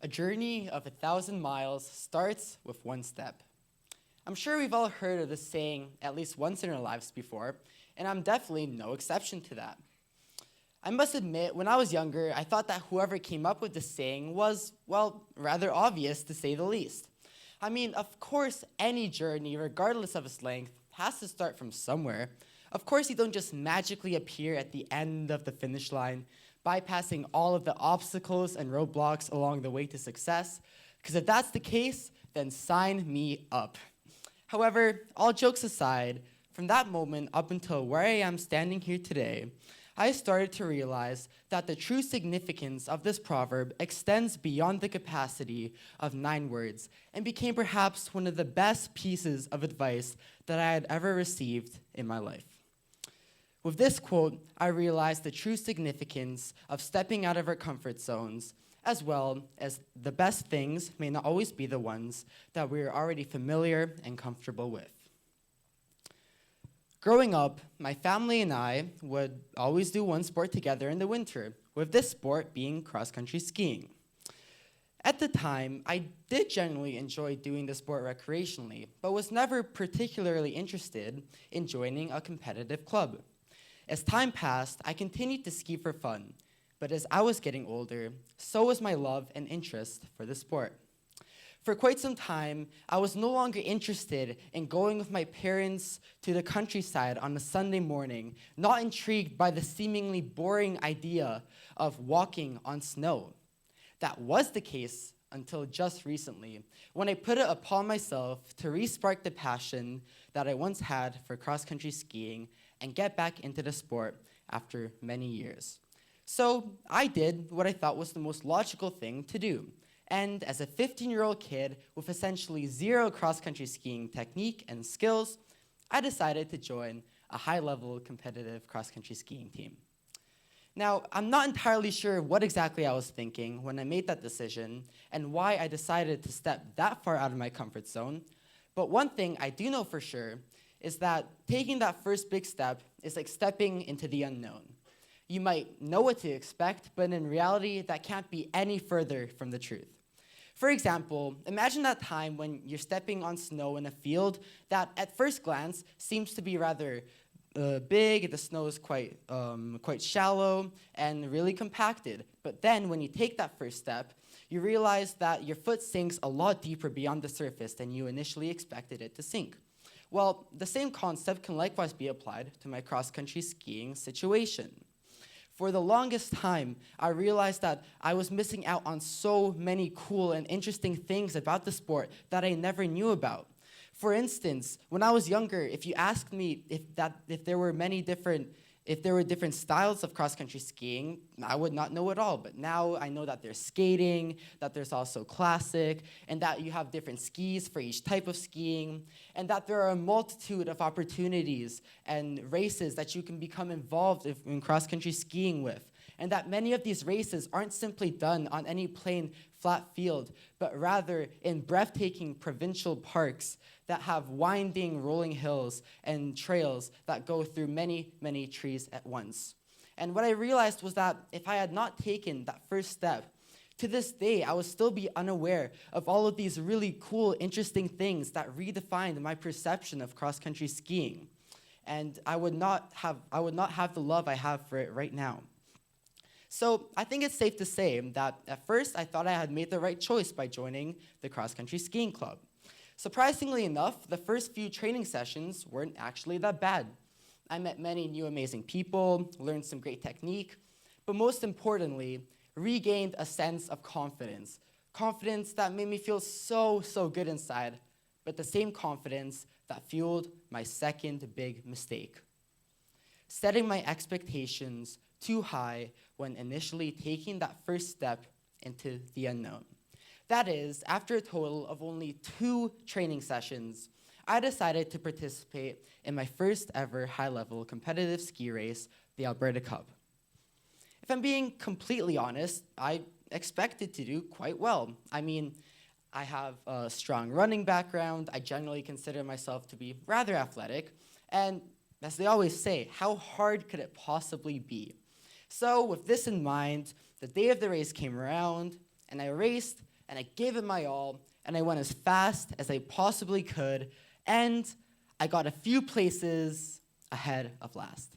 A journey of 1,000 miles starts with one step. I'm sure we've all heard of this saying at least once in our lives before, and I'm definitely no exception to that. I must admit, when I was younger, I thought that whoever came up with this saying was, well, rather obvious to say the least. I mean, of course, any journey, regardless of its length, has to start from somewhere. Of course, you don't just magically appear at the end of the finish line, bypassing all of the obstacles and roadblocks along the way to success, because if that's the case, then sign me up. However, all jokes aside, from that moment up until where I am standing here today, I started to realize that the true significance of this proverb extends beyond the capacity of 9 words and became perhaps one of the best pieces of advice that I had ever received in my life. With this quote, I realized the true significance of stepping out of our comfort zones, as well as the best things may not always be the ones that we are already familiar and comfortable with. Growing up, my family and I would always do one sport together in the winter, with this sport being cross-country skiing. At the time, I did generally enjoy doing the sport recreationally, but was never particularly interested in joining a competitive club. As time passed, I continued to ski for fun, but as I was getting older, so was my love and interest for the sport. For quite some time, I was no longer interested in going with my parents to the countryside on a Sunday morning, not intrigued by the seemingly boring idea of walking on snow. That was the case until just recently, when I put it upon myself to re-spark the passion that I once had for cross-country skiing and get back into the sport after many years. So I did what I thought was the most logical thing to do. And as a 15-year-old kid with essentially zero cross-country skiing technique and skills, I decided to join a high-level competitive cross-country skiing team. Now, I'm not entirely sure what exactly I was thinking when I made that decision and why I decided to step that far out of my comfort zone, but one thing I do know for sure is that taking that first big step is like stepping into the unknown. You might know what to expect, but in reality, that can't be any further from the truth. For example, imagine that time when you're stepping on snow in a field that at first glance seems to be rather big, the snow is quite shallow and really compacted. But then when you take that first step, you realize that your foot sinks a lot deeper beyond the surface than you initially expected it to sink. Well, the same concept can likewise be applied to my cross-country skiing situation. For the longest time, I realized that I was missing out on so many cool and interesting things about the sport that I never knew about. For instance, when I was younger, if you asked me if there were different styles of cross-country skiing, I would not know at all. But now I know that there's skating, that there's also classic, and that you have different skis for each type of skiing, and that there are a multitude of opportunities and races that you can become involved in cross-country skiing with, and that many of these races aren't simply done on any plain, flat field, but rather in breathtaking provincial parks that have winding, rolling hills and trails that go through many, many trees at once. And what I realized was that if I had not taken that first step, to this day, I would still be unaware of all of these really cool, interesting things that redefined my perception of cross-country skiing. And I would not have the love I have for it right now. So I think it's safe to say that at first I thought I had made the right choice by joining the cross-country skiing club. Surprisingly enough, the first few training sessions weren't actually that bad. I met many new amazing people, learned some great technique, but most importantly, regained a sense of confidence. Confidence that made me feel so good inside, but the same confidence that fueled my second big mistake. Setting my expectations too high when initially taking that first step into the unknown. That is, after a total of only 2 training sessions, I decided to participate in my first ever high-level competitive ski race, the Alberta Cup. If I'm being completely honest, I expected to do quite well. I mean, I have a strong running background, I generally consider myself to be rather athletic, and as they always say, how hard could it possibly be? So with this in mind, the day of the race came around, and I raced, and I gave it my all, and I went as fast as I possibly could, and I got a few places ahead of last.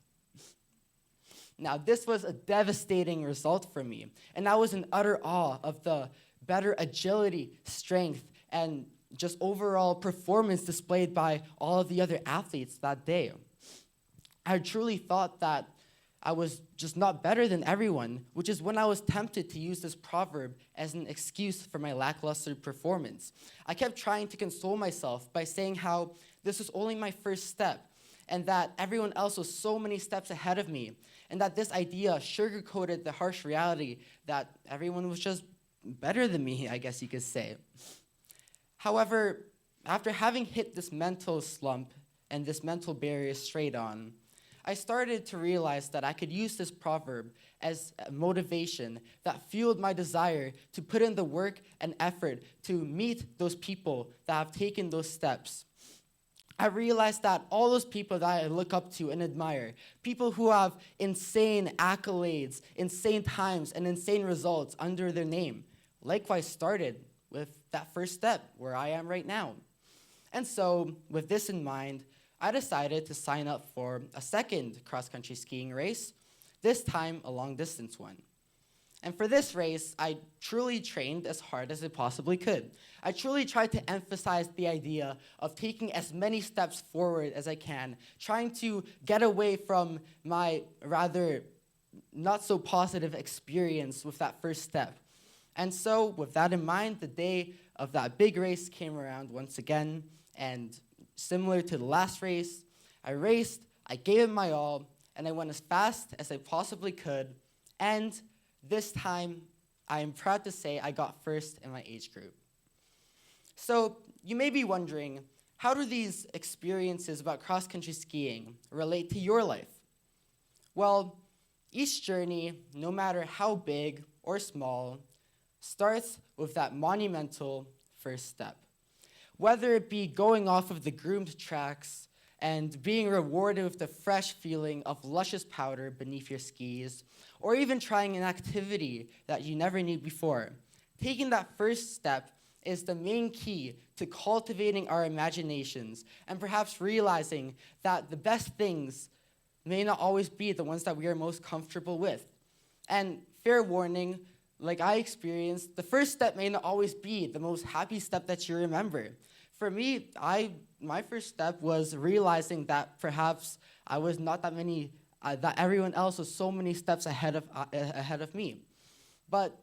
Now, this was a devastating result for me, and I was in utter awe of the better agility, strength, and just overall performance displayed by all of the other athletes that day. I truly thought that I was just not better than everyone, which is when I was tempted to use this proverb as an excuse for my lackluster performance. I kept trying to console myself by saying how this was only my first step, and that everyone else was so many steps ahead of me, and that this idea sugarcoated the harsh reality that everyone was just better than me, I guess you could say. However, after having hit this mental slump and this mental barrier straight on, I started to realize that I could use this proverb as a motivation that fueled my desire to put in the work and effort to meet those people that have taken those steps. I realized that all those people that I look up to and admire, people who have insane accolades, insane times, and insane results under their name, likewise started with that first step where I am right now. And so, with this in mind, I decided to sign up for a second cross-country skiing race, this time a long-distance one. And for this race, I truly trained as hard as I possibly could. I truly tried to emphasize the idea of taking as many steps forward as I can, trying to get away from my rather not so positive experience with that first step. And so, with that in mind, the day of that big race came around once again, and similar to the last race, I raced, I gave it my all, and I went as fast as I possibly could, and this time, I am proud to say I got first in my age group. So, you may be wondering, how do these experiences about cross-country skiing relate to your life? Well, each journey, no matter how big or small, starts with that monumental first step. Whether it be going off of the groomed tracks and being rewarded with the fresh feeling of luscious powder beneath your skis, or even trying an activity that you never knew before, taking that first step is the main key to cultivating our imaginations and perhaps realizing that the best things may not always be the ones that we are most comfortable with. And fair warning, like I experienced, the first step may not always be the most happy step that you remember. For me, my first step was realizing that perhaps I was not that many, that everyone else was so many steps ahead of me. But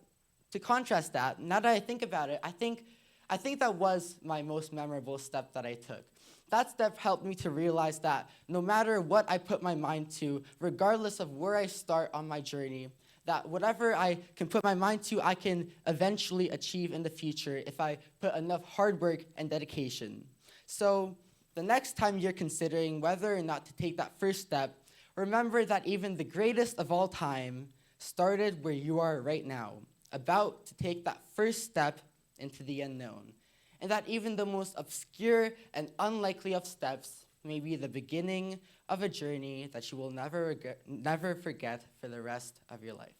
to contrast that, now that I think about it, I think that was my most memorable step that I took. That step helped me to realize that no matter what I put my mind to, regardless of where I start on my journey, that whatever I can put my mind to, I can eventually achieve in the future if I put enough hard work and dedication. So the next time you're considering whether or not to take that first step, remember that even the greatest of all time started where you are right now, about to take that first step into the unknown. And that even the most obscure and unlikely of steps may be the beginning of a journey that you will never forget for the rest of your life.